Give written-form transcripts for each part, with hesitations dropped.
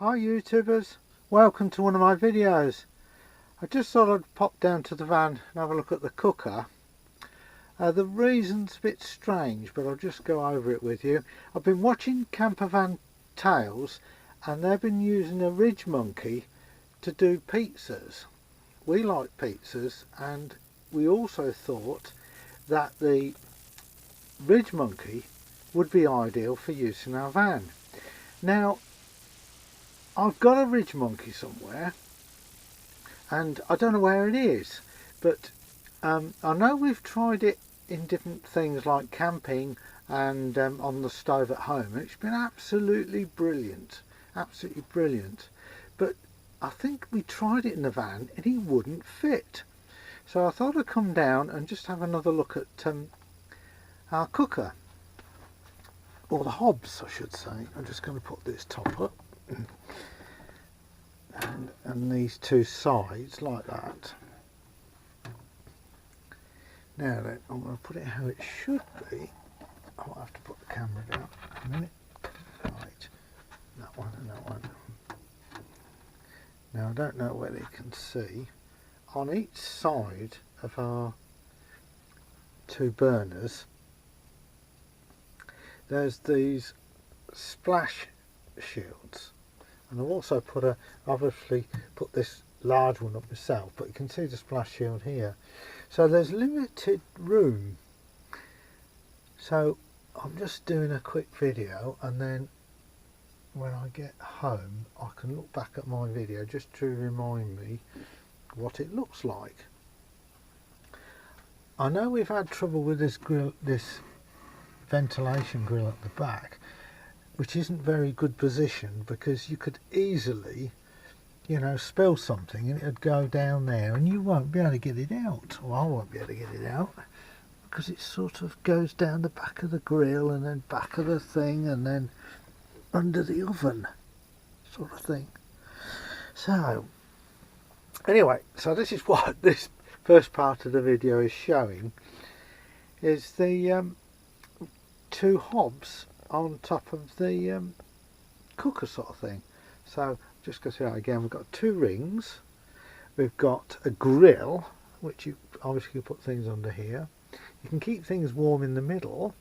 Hi YouTubers, welcome to one of my videos. I just thought I'd pop down to the van and have a look at the cooker. The reason's a bit strange, but I'll just go over it with you. I've been watching Campervan Tales and they've been using a ridge monkey to do pizzas. We like pizzas, and we also thought that the ridge monkey would be ideal for use in our van. Now, I've got a ridge monkey somewhere and I don't know where it is, but I know we've tried it in different things like camping and on the stove at home, and it's been absolutely brilliant, but I think we tried it in the van and it wouldn't fit. So I thought I'd come down and just have another look at our cooker, or the hobs I should say. I'm just going to put this top up and these two sides like that. Now then, I'm going to put it how it should be. I'll have to put the camera down a minute. Right, that one and that one. Now I don't know whether you can see, on each side of our two burners there's these splash shields, and I've also obviously put this large one up myself, but you can see the splash shield here. So there's limited room, so I'm just doing a quick video, and then when I get home I can look back at my video just to remind me what it looks like. I know we've had trouble with this grill, this ventilation grill at the back, which isn't very good position, because you could easily, you know, spill something and it'd go down there and you won't be able to get it out, or I won't be able to get it out, because it sort of goes down the back of the grill and then back of the thing and then under the oven sort of thing. So anyway, so this is what this first part of the video is showing, is the two hobs on top of the cooker sort of thing. So just go through that again. We've got two rings, we've got a grill, which you obviously put things under here. You can keep things warm in the middle,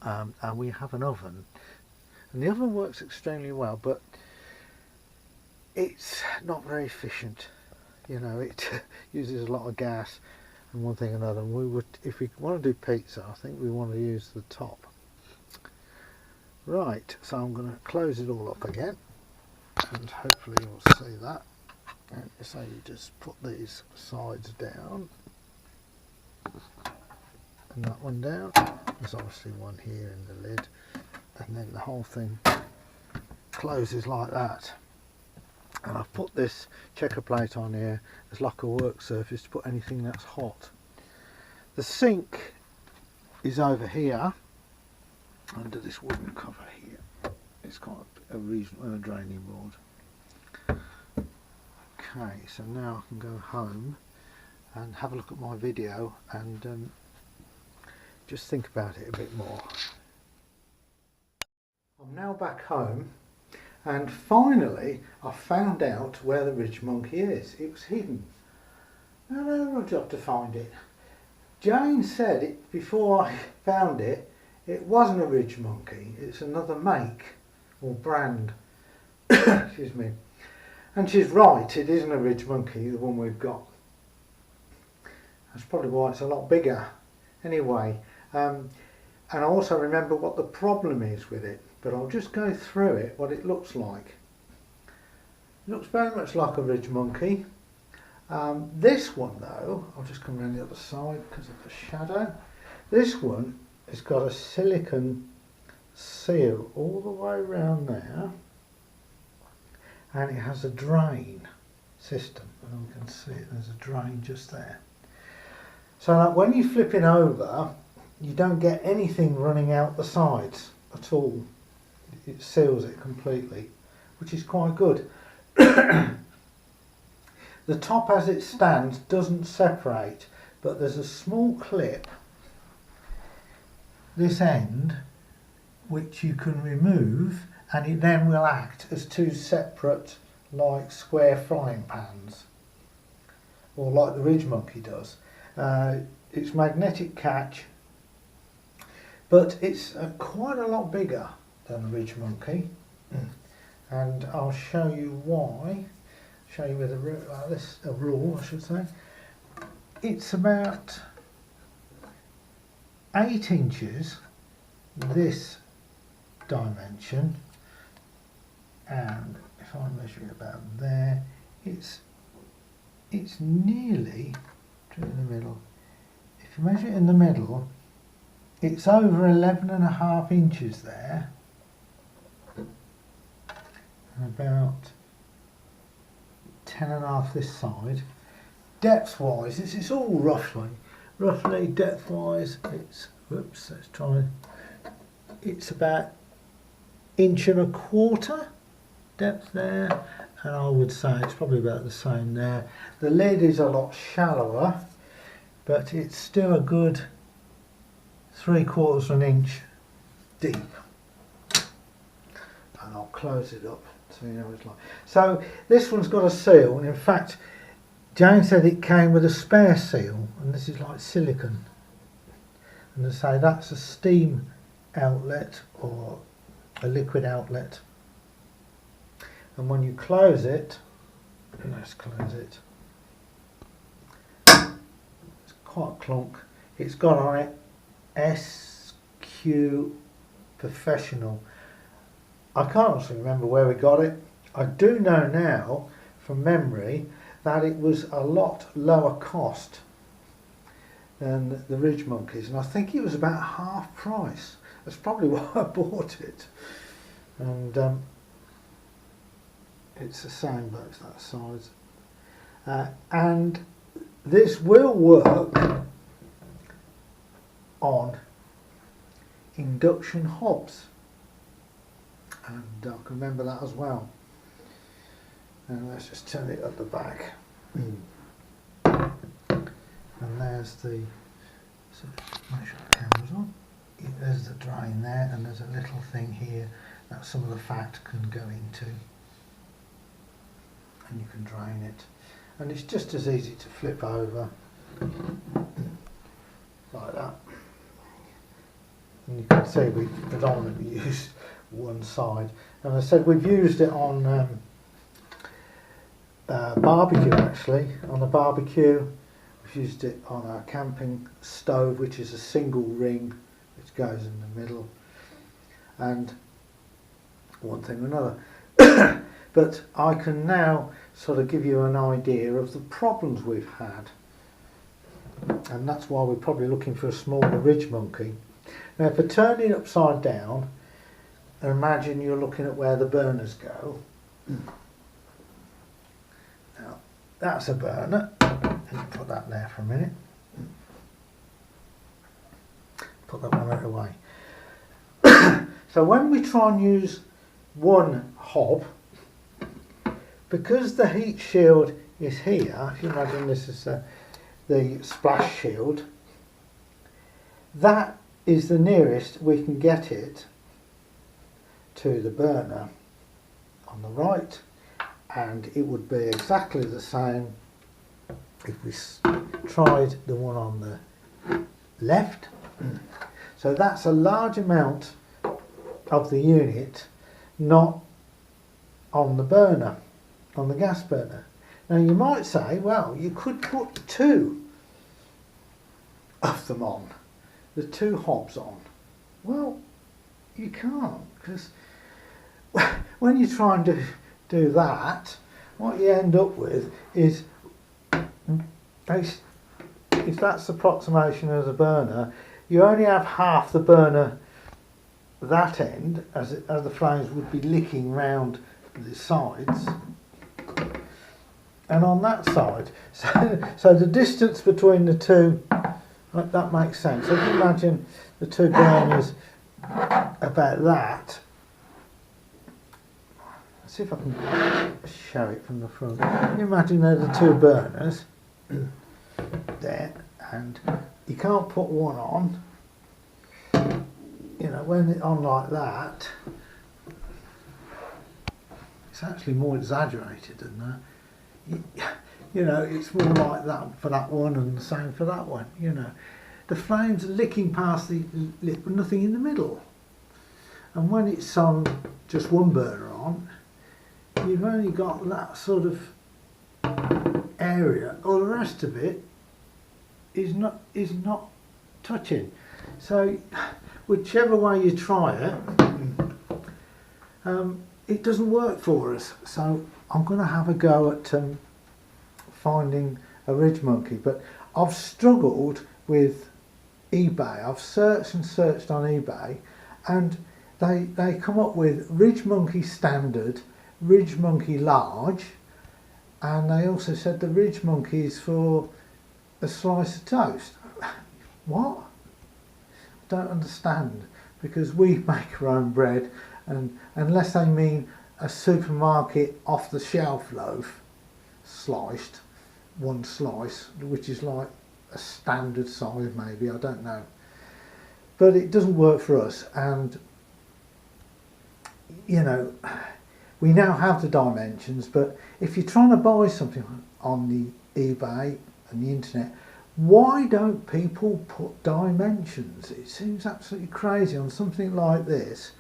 and we have an oven, and the oven works extremely well, but it's not very efficient. You know, it uses a lot of gas and one thing and another. And we would, if we want to do pizza, I think we want to use the top. Right, so I'm going to close it all up again, and hopefully you'll see that. And so you just put these sides down and that one down. There's obviously one here in the lid, and then the whole thing closes like that. And I've put this checker plate on here as like a work surface to put anything that's hot. The sink is over here under this wooden cover here. It's got a draining board. Okay, so now I can go home and have a look at my video and just think about it a bit more. I'm now back home, and finally I found out where the ridge monkey is. It was hidden. Now I had a job to find it. Jane said it before I found it. It wasn't a ridge monkey. It's another make or brand. Excuse me. And she's right. It isn't a ridge monkey, the one we've got. That's probably why it's a lot bigger. Anyway, and I also remember what the problem is with it. But I'll just go through it, what it looks like. It looks very much like a ridge monkey. This one though, I'll just come around the other side because of the shadow. This one has got a silicone seal all the way around there, and it has a drain system. And you can see it, there's a drain just there. So that when you flip it over, you don't get anything running out the sides at all. It seals it completely, which is quite good. The top as it stands doesn't separate, but there's a small clip this end which you can remove, and it then will act as two separate like square frying pans, or like the Ridge Monkey does. It's magnetic catch, but it's quite a lot bigger than the Ridge Monkey, and I'll show you why. Show you with a rule, I should say. It's about 8 inches this dimension, and if I measure it about there, it's nearly in the middle. If you measure it in the middle, it's over 11.5 inches there, and about 10.5 this side. Depth wise, it's all roughly depth wise, it's, whoops, let's try, it's about 1.25 inches depth there, and I would say it's probably about the same there. The lid is a lot shallower, but it's still a good 3/4 of an inch deep. And I'll close it up so you know what it's like. So this one's got a seal, and in fact Jane said it came with a spare seal, and this is like silicone. And they say that's a steam outlet or a liquid outlet. And when you close it, let's close it. It's quite a clunk. It's got on it SQ Professional. I can't actually remember where we got it. I do know now from memory that it was a lot lower cost than the Ridge Monkeys, and I think it was about half price. That's probably why I bought it. And it's the same both that size. And this will work on induction hobs, and I can remember that as well. And let's just turn it at the back. And there's the, so make sure the camera's on. There's the drain there, and there's a little thing here that some of the fat can go into, and you can drain it. And it's just as easy to flip over like that. And you can see we predominantly used one side, and I said we've used it on barbecue. Actually, on the barbecue we've used it on our camping stove, which is a single ring which goes in the middle, and one thing or another. But I can now sort of give you an idea of the problems we've had, and that's why we're probably looking for a smaller Ridge Monkey. Now if I turn it upside down, and imagine you're looking at where the burners go. Now that's a burner. Let's put that there for a minute. Put that one out of the way. So when we try and use one hob, because the heat shield is here, if you imagine this is the splash shield, that is the nearest we can get it to the burner on the right, and it would be exactly the same if we tried the one on the left. So that's a large amount of the unit not on the burner, on the gas burner. Now you might say, well, you could put two of them on, the two hobs on. Well, you can't, because when you try and do that, what you end up with is, if that's the approximation of the burner, you only have half the burner that end, as the flames would be licking round the sides, and on that side, so the distance between the two, that makes sense. So if you imagine the two burners about that, let's see if I can show it from the front. You imagine they're the two burners there, and you can't put one on you know, when it's on like that, it's actually more exaggerated than that. You know, it's more like that for that one and the same for that one, you know. The flames are licking past the lip with nothing in the middle. And when it's on just one burner on, you've only got that sort of area. All the rest of it is not touching. So whichever way you try it, it doesn't work for us. So I'm going to have a go at finding a ridge monkey, but I've struggled with eBay. I've searched and searched on eBay, and they come up with ridge monkey standard, ridge monkey large, and they also said the ridge monkey is for a slice of toast. What? Don't understand, because we make our own bread, and unless they mean a supermarket off the shelf loaf sliced, one slice, which is like a standard size maybe, I don't know, but it doesn't work for us. And you know, we now have the dimensions, but if you're trying to buy something on the eBay and the internet, why don't people put dimensions? It seems absolutely crazy on something like this,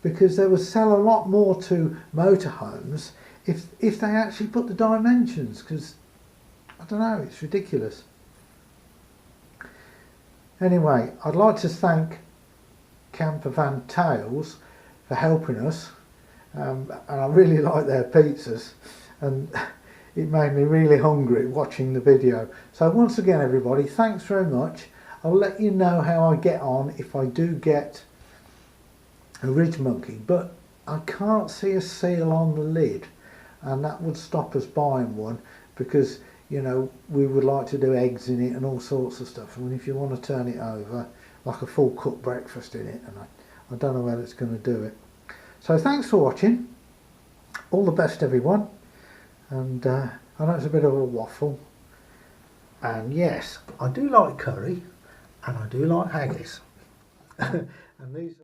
because they would sell a lot more to motorhomes if they actually put the dimensions, because I don't know, it's ridiculous. Anyway, I'd like to thank Campervan Tales for helping us, and I really like their pizzas, and it made me really hungry watching the video. So once again everybody, thanks very much. I'll let you know how I get on if I do get a ridge monkey, but I can't see a seal on the lid, and that would stop us buying one, because you know, we would like to do eggs in it and all sorts of stuff. I mean, if you want to turn it over, like a full cooked breakfast in it, and I don't know whether it's going to do it. So thanks for watching. All the best everyone. And I know it's a bit of a waffle. And yes, I do like curry, and I do like haggis. And these